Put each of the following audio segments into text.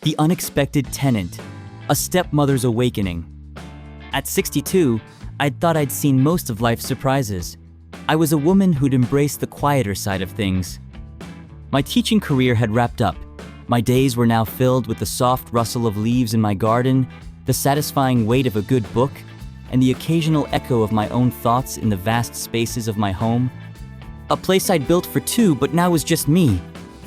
The unexpected tenant. A stepmother's awakening. At 62, I'd thought I'd seen most of life's surprises. I was a woman who'd embraced the quieter side of things. My teaching career had wrapped up. My days were now filled with the soft rustle of leaves in my garden, the satisfying weight of a good book, and the occasional echo of my own thoughts in the vast spaces of my home. A place I'd built for two, but now was just me.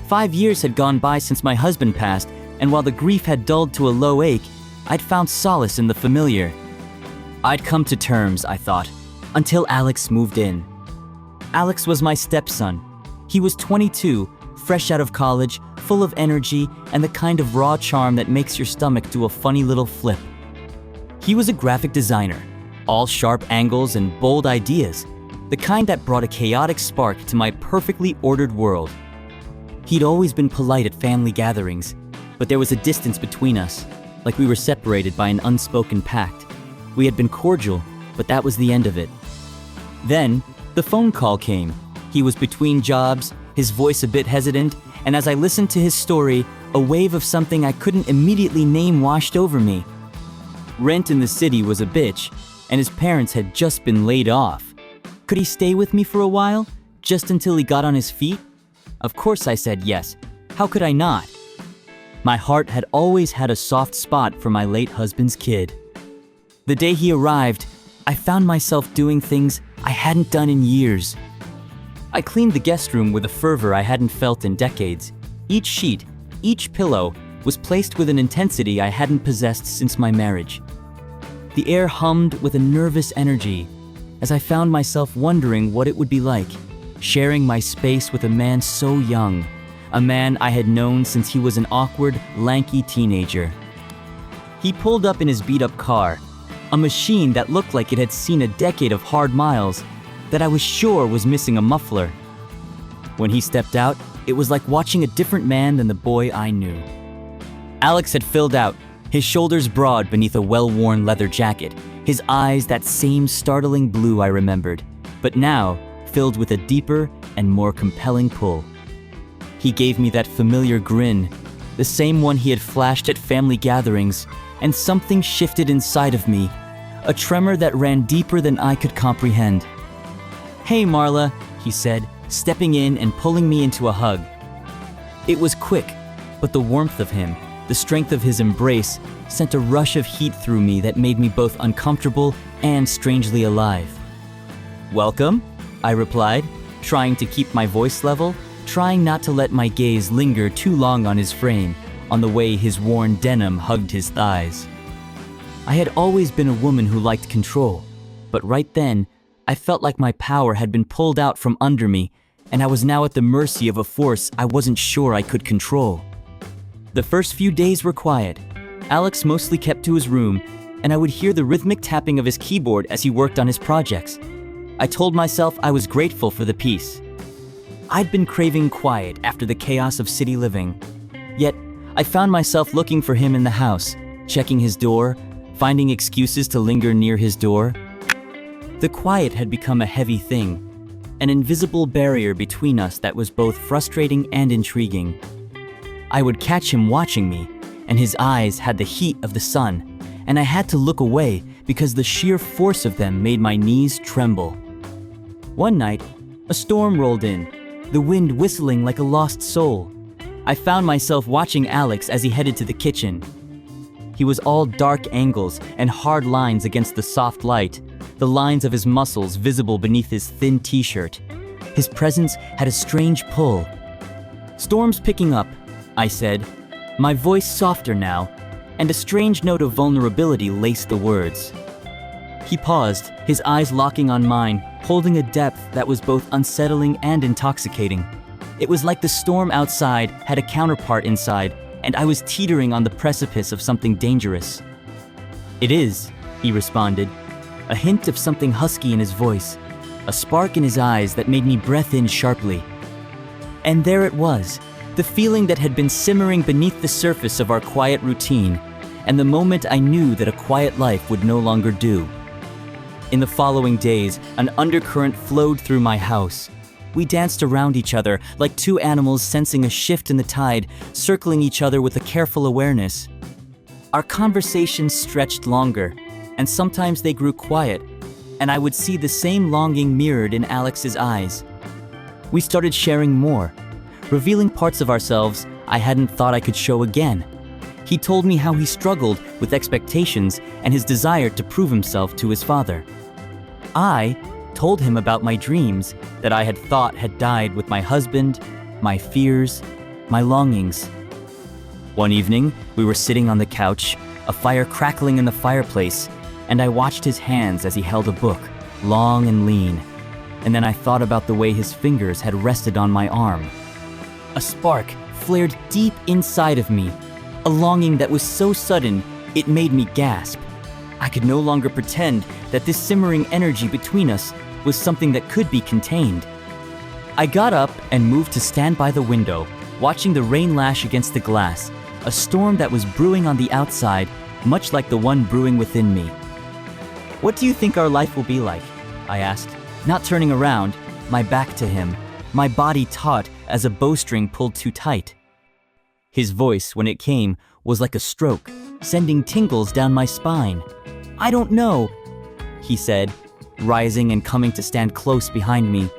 5 years had gone by since my husband passed, and while the grief had dulled to a low ache, I'd found solace in the familiar. I'd come to terms, I thought, until Alex moved in. Alex was my stepson. He was 22, fresh out of college, full of energy and the kind of raw charm that makes your stomach do a funny little flip. He was a graphic designer, all sharp angles and bold ideas, the kind that brought a chaotic spark to my perfectly ordered world. He'd always been polite at family gatherings, but there was a distance between us, like we were separated by an unspoken pact. We had been cordial, but that was the end of it. Then, the phone call came. He was between jobs, his voice a bit hesitant, and as I listened to his story, a wave of something I couldn't immediately name washed over me. Rent in the city was a bitch, and his parents had just been laid off. Could he stay with me for a while, just until he got on his feet? Of course I said yes. How could I not? My heart had always had a soft spot for my late husband's kid. The day he arrived, I found myself doing things I hadn't done in years. I cleaned the guest room with a fervor I hadn't felt in decades. Each sheet, each pillow, was placed with an intensity I hadn't possessed since my marriage. The air hummed with a nervous energy as I found myself wondering what it would be like, sharing my space with a man so young, a man I had known since he was an awkward, lanky teenager. He pulled up in his beat-up car, a machine that looked like it had seen a decade of hard miles, that I was sure was missing a muffler. When he stepped out, it was like watching a different man than the boy I knew. Alex had filled out, his shoulders broad beneath a well-worn leather jacket, his eyes that same startling blue I remembered, but now filled with a deeper and more compelling pull. He gave me that familiar grin, the same one he had flashed at family gatherings, and something shifted inside of me, a tremor that ran deeper than I could comprehend. "Hey, Marla," he said, stepping in and pulling me into a hug. It was quick, but the warmth of him, the strength of his embrace, sent a rush of heat through me that made me both uncomfortable and strangely alive. "Welcome," I replied, trying to keep my voice level, trying not to let my gaze linger too long on his frame, on the way his worn denim hugged his thighs. I had always been a woman who liked control, but right then, I felt like my power had been pulled out from under me, and I was now at the mercy of a force I wasn't sure I could control. The first few days were quiet. Alex mostly kept to his room, and I would hear the rhythmic tapping of his keyboard as he worked on his projects. I told myself I was grateful for the peace. I'd been craving quiet after the chaos of city living. Yet, I found myself looking for him in the house, checking his door, finding excuses to linger near his door. The quiet had become a heavy thing, an invisible barrier between us that was both frustrating and intriguing. I would catch him watching me, and his eyes had the heat of the sun, and I had to look away because the sheer force of them made my knees tremble. One night, a storm rolled in, the wind whistling like a lost soul. I found myself watching Alex as he headed to the kitchen. He was all dark angles and hard lines against the soft light, the lines of his muscles visible beneath his thin t-shirt. His presence had a strange pull. "Storm's picking up," I said, my voice softer now, and a strange note of vulnerability laced the words. He paused, his eyes locking on mine, holding a depth that was both unsettling and intoxicating. It was like the storm outside had a counterpart inside, and I was teetering on the precipice of something dangerous. "It is," he responded, a hint of something husky in his voice, a spark in his eyes that made me breath in sharply. And there it was, the feeling that had been simmering beneath the surface of our quiet routine, and the moment I knew that a quiet life would no longer do. In the following days, an undercurrent flowed through my house. We danced around each other like two animals sensing a shift in the tide, circling each other with a careful awareness. Our conversations stretched longer, and sometimes they grew quiet, and I would see the same longing mirrored in Alex's eyes. We started sharing more, revealing parts of ourselves I hadn't thought I could show again. He told me how he struggled with expectations and his desire to prove himself to his father. I told him about my dreams that I had thought had died with my husband, my fears, my longings. One evening, we were sitting on the couch, a fire crackling in the fireplace, and I watched his hands as he held a book, long and lean. And then I thought about the way his fingers had rested on my arm. A spark flared deep inside of me, a longing that was so sudden it made me gasp. I could no longer pretend that this simmering energy between us was something that could be contained. I got up and moved to stand by the window, watching the rain lash against the glass, a storm that was brewing on the outside, much like the one brewing within me. "What do you think our life will be like?" I asked, not turning around, my back to him, my body taut as a bowstring pulled too tight. His voice, when it came, was like a stroke, sending tingles down my spine. "I don't know," he said, rising and coming to stand close behind me.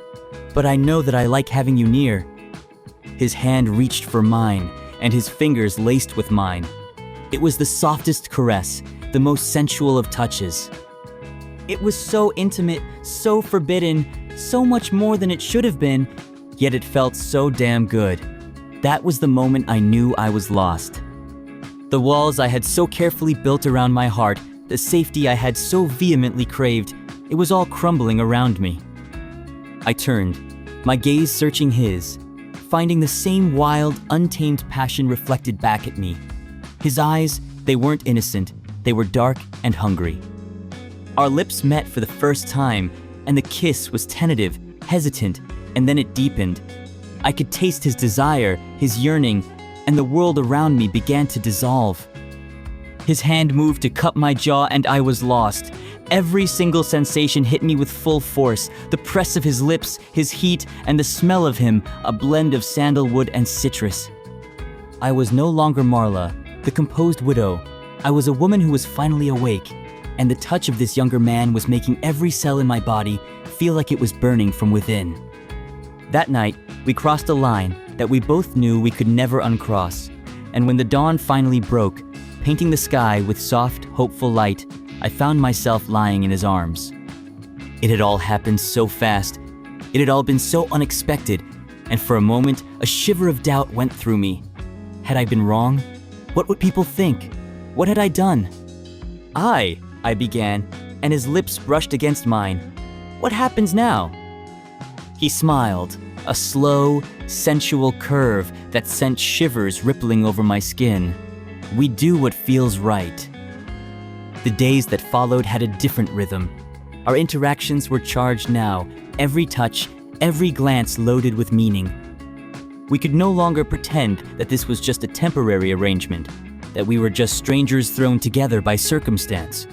"But I know that I like having you near." His hand reached for mine, and his fingers laced with mine. It was the softest caress, the most sensual of touches. It was so intimate, so forbidden, so much more than it should have been, yet it felt so damn good. That was the moment I knew I was lost. The walls I had so carefully built around my heart, the safety I had so vehemently craved, it was all crumbling around me. I turned, my gaze searching his, finding the same wild, untamed passion reflected back at me. His eyes, they weren't innocent, they were dark and hungry. Our lips met for the first time, and the kiss was tentative, hesitant, and then it deepened. I could taste his desire, his yearning, and the world around me began to dissolve. His hand moved to cup my jaw and I was lost. Every single sensation hit me with full force, the press of his lips, his heat, and the smell of him, a blend of sandalwood and citrus. I was no longer Marla, the composed widow. I was a woman who was finally awake, and the touch of this younger man was making every cell in my body feel like it was burning from within. That night, we crossed a line that we both knew we could never uncross, and when the dawn finally broke, painting the sky with soft, hopeful light, I found myself lying in his arms. It had all happened so fast. It had all been so unexpected, and for a moment, a shiver of doubt went through me. Had I been wrong? What would people think? What had I done? I began, and his lips brushed against mine. "What happens now?" He smiled, a slow, sensual curve that sent shivers rippling over my skin. "We do what feels right." The days that followed had a different rhythm. Our interactions were charged now, every touch, every glance loaded with meaning. We could no longer pretend that this was just a temporary arrangement, that we were just strangers thrown together by circumstance.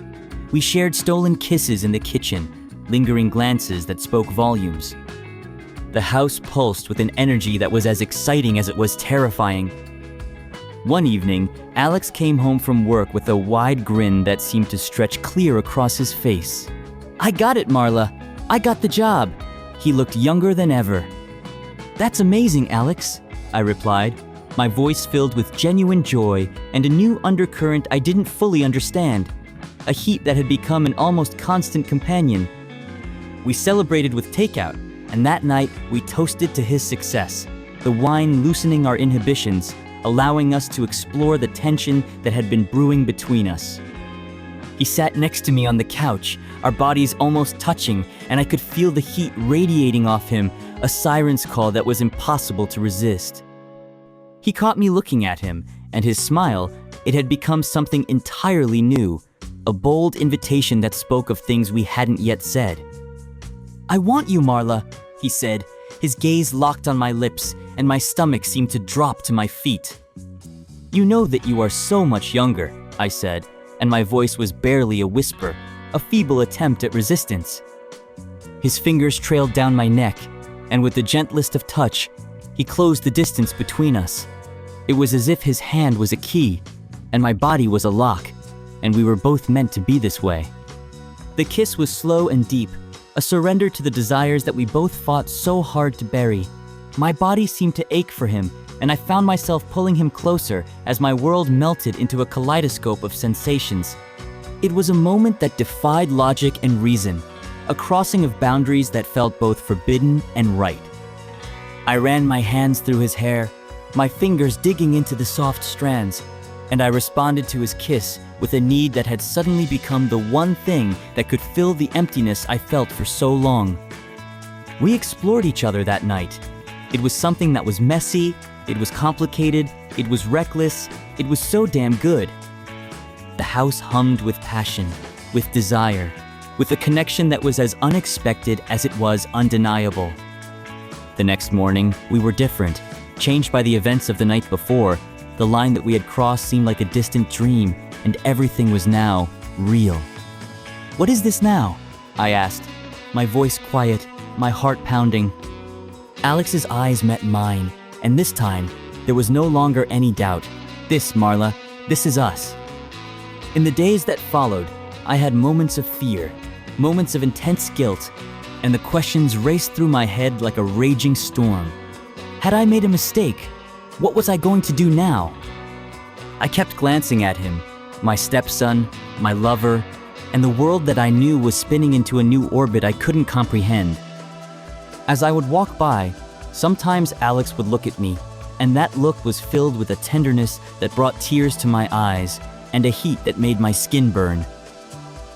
We shared stolen kisses in the kitchen, lingering glances that spoke volumes. The house pulsed with an energy that was as exciting as it was terrifying. One evening, Alex came home from work with a wide grin that seemed to stretch clear across his face. "I got it, Marla. I got the job." He looked younger than ever. "That's amazing, Alex," I replied, my voice filled with genuine joy and a new undercurrent I didn't fully understand, a heat that had become an almost constant companion. We celebrated with takeout, and that night we toasted to his success, the wine loosening our inhibitions, allowing us to explore the tension that had been brewing between us. He sat next to me on the couch, our bodies almost touching, and I could feel the heat radiating off him, a siren's call that was impossible to resist. He caught me looking at him, and his smile, it had become something entirely new, a bold invitation that spoke of things we hadn't yet said. "I want you, Marla," he said, his gaze locked on my lips, and my stomach seemed to drop to my feet. "You know that you are so much younger," I said, and my voice was barely a whisper, a feeble attempt at resistance. His fingers trailed down my neck, and with the gentlest of touch, he closed the distance between us. It was as if his hand was a key, and my body was a lock, and we were both meant to be this way. The kiss was slow and deep, a surrender to the desires that we both fought so hard to bury. My body seemed to ache for him, and I found myself pulling him closer as my world melted into a kaleidoscope of sensations. It was a moment that defied logic and reason, a crossing of boundaries that felt both forbidden and right. I ran my hands through his hair, my fingers digging into the soft strands, and I responded to his kiss with a need that had suddenly become the one thing that could fill the emptiness I felt for so long. We explored each other that night. It was something that was messy, it was complicated, it was reckless, it was so damn good. The house hummed with passion, with desire, with a connection that was as unexpected as it was undeniable. The next morning, we were different, changed by the events of the night before. The line that we had crossed seemed like a distant dream, and everything was now real. "What is this now?" I asked, my voice quiet, my heart pounding. Alex's eyes met mine, and this time, there was no longer any doubt. "This, Marla, this is us." In the days that followed, I had moments of fear, moments of intense guilt, and the questions raced through my head like a raging storm. Had I made a mistake? What was I going to do now? I kept glancing at him, my stepson, my lover, and the world that I knew was spinning into a new orbit I couldn't comprehend. As I would walk by, sometimes Alex would look at me, and that look was filled with a tenderness that brought tears to my eyes and a heat that made my skin burn.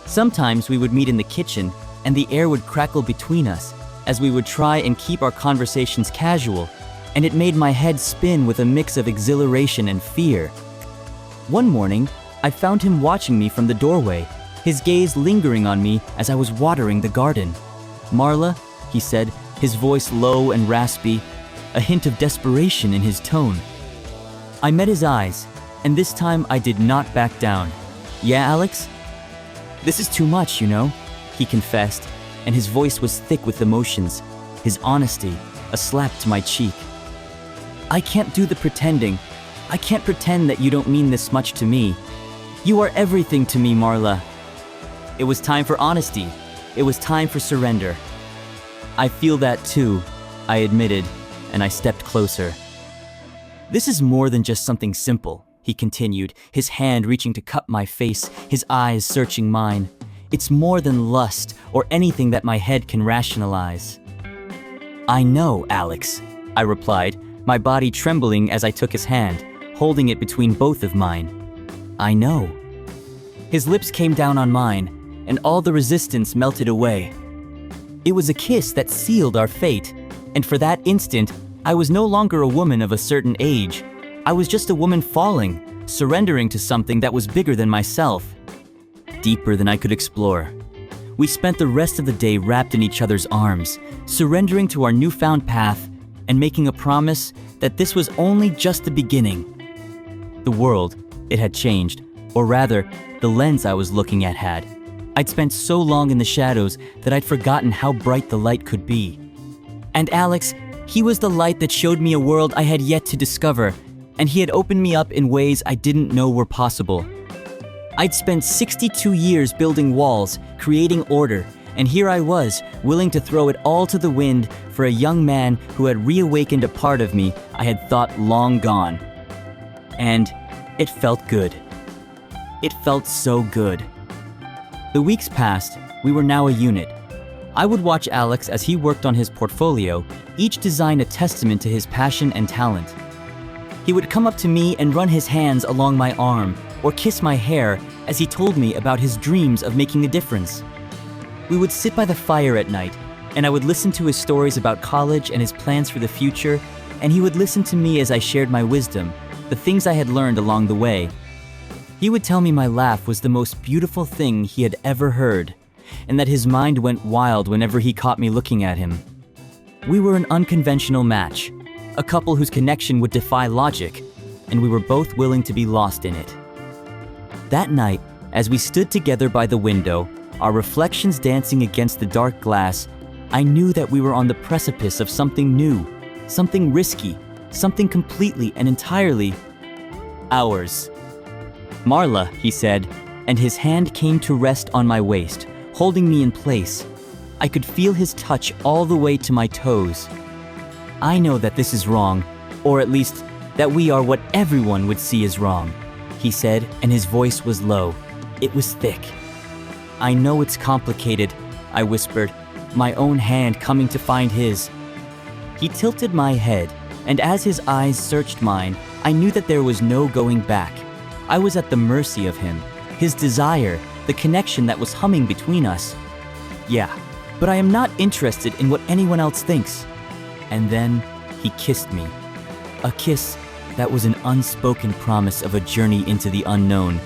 Sometimes we would meet in the kitchen, and the air would crackle between us as we would try and keep our conversations casual, and it made my head spin with a mix of exhilaration and fear. One morning, I found him watching me from the doorway, his gaze lingering on me as I was watering the garden. "Marla," he said, his voice low and raspy, a hint of desperation in his tone. I met his eyes, and this time I did not back down. "Yeah, Alex? This is too much, you know," he confessed, and his voice was thick with emotions, his honesty a slap to my cheek. "I can't do the pretending. I can't pretend that you don't mean this much to me. You are everything to me, Marla." It was time for honesty. It was time for surrender. "I feel that too," I admitted, and I stepped closer. "This is more than just something simple," he continued, his hand reaching to cup my face, his eyes searching mine. "It's more than lust or anything that my head can rationalize." "I know, Alex," I replied, my body trembling as I took his hand, holding it between both of mine. "I know." His lips came down on mine, and all the resistance melted away. It was a kiss that sealed our fate, and for that instant, I was no longer a woman of a certain age. I was just a woman falling, surrendering to something that was bigger than myself, deeper than I could explore. We spent the rest of the day wrapped in each other's arms, surrendering to our newfound path and making a promise that this was only just the beginning. The world, it had changed, or rather, the lens I was looking at had. I'd spent so long in the shadows that I'd forgotten how bright the light could be. And Alex, he was the light that showed me a world I had yet to discover, and he had opened me up in ways I didn't know were possible. I'd spent 62 years building walls, creating order, and here I was, willing to throw it all to the wind for a young man who had reawakened a part of me I had thought long gone. And it felt good. It felt so good. The weeks passed, we were now a unit. I would watch Alex as he worked on his portfolio, each design a testament to his passion and talent. He would come up to me and run his hands along my arm, or kiss my hair as he told me about his dreams of making a difference. We would sit by the fire at night, and I would listen to his stories about college and his plans for the future, and he would listen to me as I shared my wisdom, the things I had learned along the way. He would tell me my laugh was the most beautiful thing he had ever heard, and that his mind went wild whenever he caught me looking at him. We were an unconventional match, a couple whose connection would defy logic, and we were both willing to be lost in it. That night, as we stood together by the window, our reflections dancing against the dark glass, I knew that we were on the precipice of something new, something risky, something completely and entirely ours. "Marla," he said, and his hand came to rest on my waist, holding me in place. I could feel his touch all the way to my toes. "I know that this is wrong, or at least that we are what everyone would see as wrong," he said, and his voice was low. It was thick. "I know it's complicated," I whispered, my own hand coming to find his. He tilted my head, and as his eyes searched mine, I knew that there was no going back. I was at the mercy of him, his desire, the connection that was humming between us. "Yeah, but I am not interested in what anyone else thinks." And then he kissed me. A kiss that was an unspoken promise of a journey into the unknown,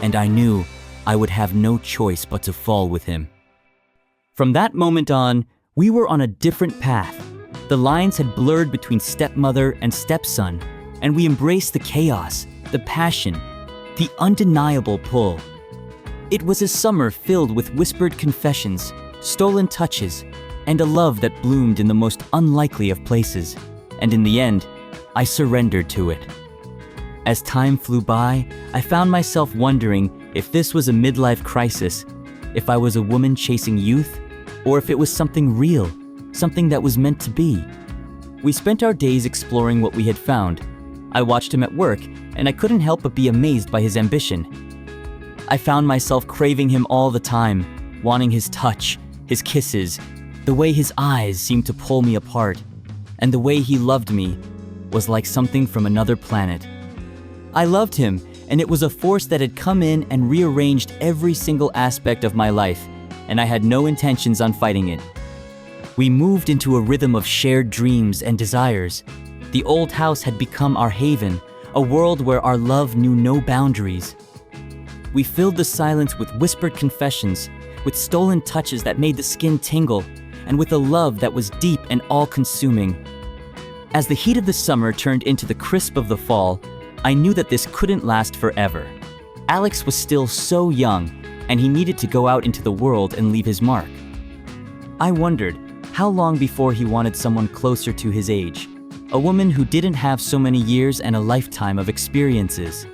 and I knew I would have no choice but to fall with him. From that moment on, we were on a different path. The lines had blurred between stepmother and stepson, and we embraced the chaos, the passion, the undeniable pull. It was a summer filled with whispered confessions, stolen touches, and a love that bloomed in the most unlikely of places. And in the end, I surrendered to it. As time flew by, I found myself wondering if this was a midlife crisis, if I was a woman chasing youth, or if it was something real, something that was meant to be. We spent our days exploring what we had found. I watched him at work, and I couldn't help but be amazed by his ambition. I found myself craving him all the time, wanting his touch, his kisses, the way his eyes seemed to pull me apart, and the way he loved me was like something from another planet. I loved him, and it was a force that had come in and rearranged every single aspect of my life, and I had no intentions on fighting it. We moved into a rhythm of shared dreams and desires. The old house had become our haven, a world where our love knew no boundaries. We filled the silence with whispered confessions, with stolen touches that made the skin tingle, and with a love that was deep and all-consuming. As the heat of the summer turned into the crisp of the fall, I knew that this couldn't last forever. Alex was still so young, and he needed to go out into the world and leave his mark. I wondered how long before he wanted someone closer to his age, a woman who didn't have so many years and a lifetime of experiences.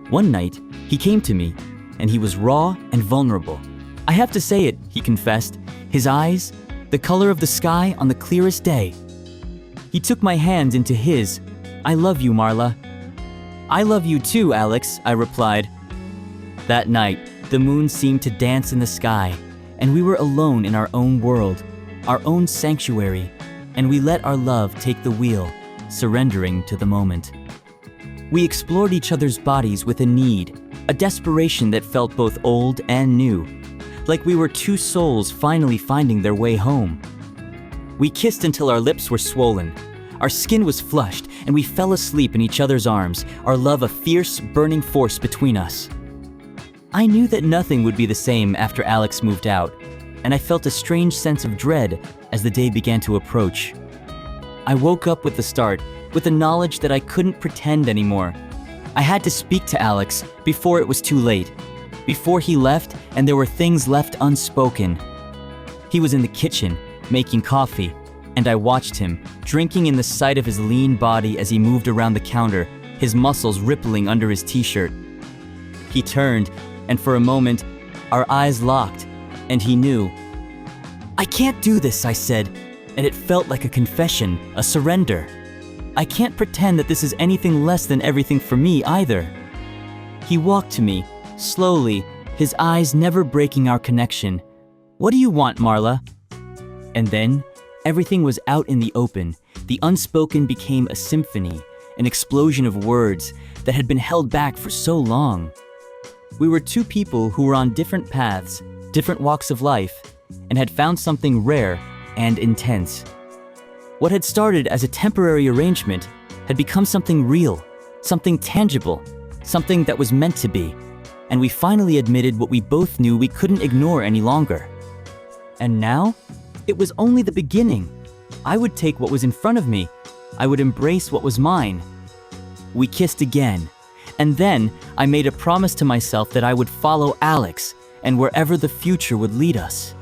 One night, he came to me, and he was raw and vulnerable. "I have to say it," he confessed, his eyes, the color of the sky on the clearest day. He took my hands into his. "I love you, Marla." "I love you too, Alex," I replied. That night, the moon seemed to dance in the sky, and we were alone in our own world, our own sanctuary, and we let our love take the wheel, surrendering to the moment. We explored each other's bodies with a need, a desperation that felt both old and new, like we were two souls finally finding their way home. We kissed until our lips were swollen. Our skin was flushed, and we fell asleep in each other's arms, our love a fierce, burning force between us. I knew that nothing would be the same after Alex moved out, and I felt a strange sense of dread as the day began to approach. I woke up with the start, with the knowledge that I couldn't pretend anymore. I had to speak to Alex before it was too late, before he left and there were things left unspoken. He was in the kitchen, making coffee, and I watched him, drinking in the sight of his lean body as he moved around the counter, his muscles rippling under his t-shirt. He turned, and for a moment, our eyes locked, and he knew. "I can't do this," I said, and it felt like a confession, a surrender. I can't pretend that this is anything less than everything for me either. He walked to me, slowly, his eyes never breaking our connection. "What do you want, Marla?" And then, everything was out in the open. The unspoken became a symphony, an explosion of words that had been held back for so long. We were two people who were on different paths, different walks of life, and had found something rare and intense. What had started as a temporary arrangement had become something real, something tangible, something that was meant to be, and we finally admitted what we both knew we couldn't ignore any longer. And now, it was only the beginning. I would take what was in front of me. I would embrace what was mine. We kissed again, and then I made a promise to myself that I would follow Alex and wherever the future would lead us.